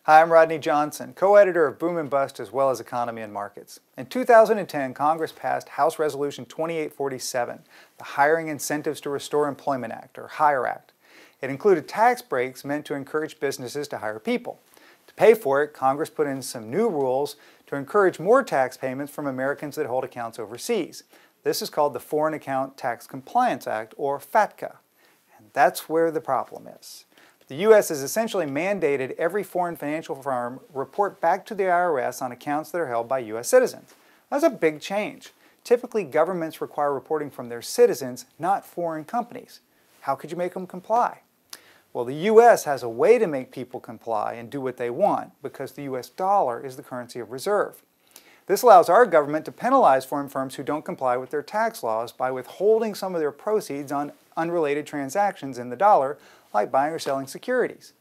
Hi, I'm Rodney Johnson, co-editor of Boom and Bust as well as Economy and Markets. In 2010, Congress passed House Resolution 2847, the Hiring Incentives to Restore Employment Act, or HIRE Act. It included tax breaks meant to encourage businesses to hire people. To pay for it, Congress put in some new rules to encourage more tax payments from Americans that hold accounts overseas. This is called the Foreign Account Tax Compliance Act, or FATCA. And that's where the problem is. The U.S. has essentially mandated every foreign financial firm report back to the IRS on accounts that are held by U.S. citizens. That's a big change. Typically, governments require reporting from their citizens, not foreign companies. How could you make them comply? Well, the U.S. has a way to make people comply and do what they want because the U.S. dollar is the currency of reserve. This allows our government to penalize foreign firms who don't comply with their tax laws by withholding some of their proceeds on unrelated transactions in the dollar, like buying or selling securities.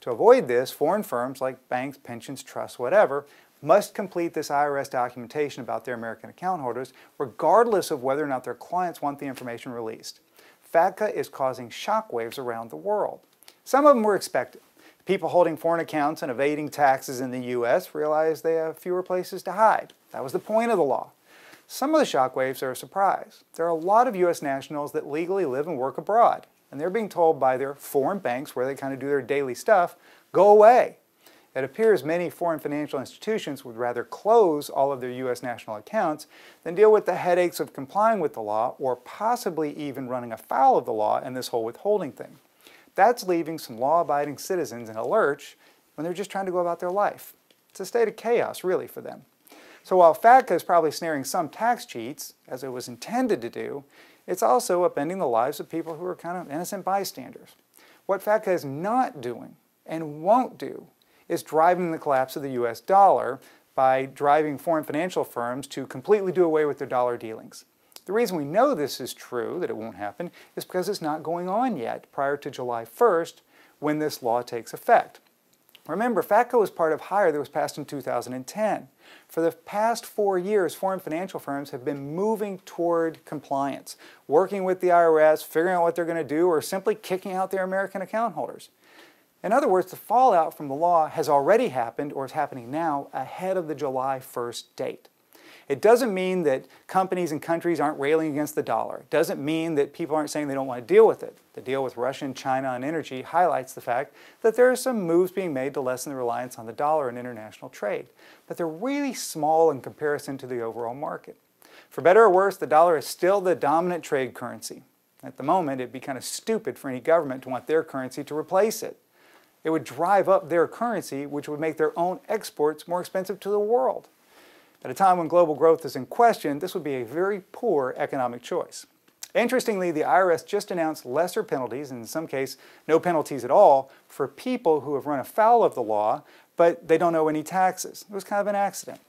To avoid this, foreign firms like banks, pensions, trusts, whatever, must complete this IRS documentation about their American account holders, regardless of whether or not their clients want the information released. FATCA is causing shockwaves around the world. Some of them were expected. People holding foreign accounts and evading taxes in the U.S. realize they have fewer places to hide. That was the point of the law. Some of the shockwaves are a surprise. There are a lot of U.S. nationals that legally live and work abroad, and they're being told by their foreign banks, where they kind of do their daily stuff, go away. It appears many foreign financial institutions would rather close all of their U.S. national accounts than deal with the headaches of complying with the law or possibly even running afoul of the law and this whole withholding thing. That's leaving some law-abiding citizens in a lurch when they're just trying to go about their life. It's a state of chaos, really, for them. So while FATCA is probably snaring some tax cheats, as it was intended to do, it's also upending the lives of people who are kind of innocent bystanders. What FATCA is not doing and won't do is driving the collapse of the U.S. dollar by driving foreign financial firms to completely do away with their dollar dealings. The reason we know this is true, that it won't happen, is because it's not going on yet prior to July 1st when this law takes effect. Remember, FATCA was part of HIRE that was passed in 2010. For the past 4 years, foreign financial firms have been moving toward compliance, working with the IRS, figuring out what they're going to do, or simply kicking out their American account holders. In other words, the fallout from the law has already happened, or is happening now, ahead of the July 1st date. It doesn't mean that companies and countries aren't railing against the dollar. It doesn't mean that people aren't saying they don't want to deal with it. The deal with Russia and China on energy highlights the fact that there are some moves being made to lessen the reliance on the dollar in international trade. But they're really small in comparison to the overall market. For better or worse, the dollar is still the dominant trade currency. At the moment, it'd be kind of stupid for any government to want their currency to replace it. It would drive up their currency, which would make their own exports more expensive to the world. At a time when global growth is in question, this would be a very poor economic choice. Interestingly, the IRS just announced lesser penalties, and in some cases no penalties at all, for people who have run afoul of the law, but they don't owe any taxes. It was kind of an accident.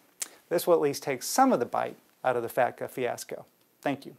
This will at least take some of the bite out of the FATCA fiasco. Thank you.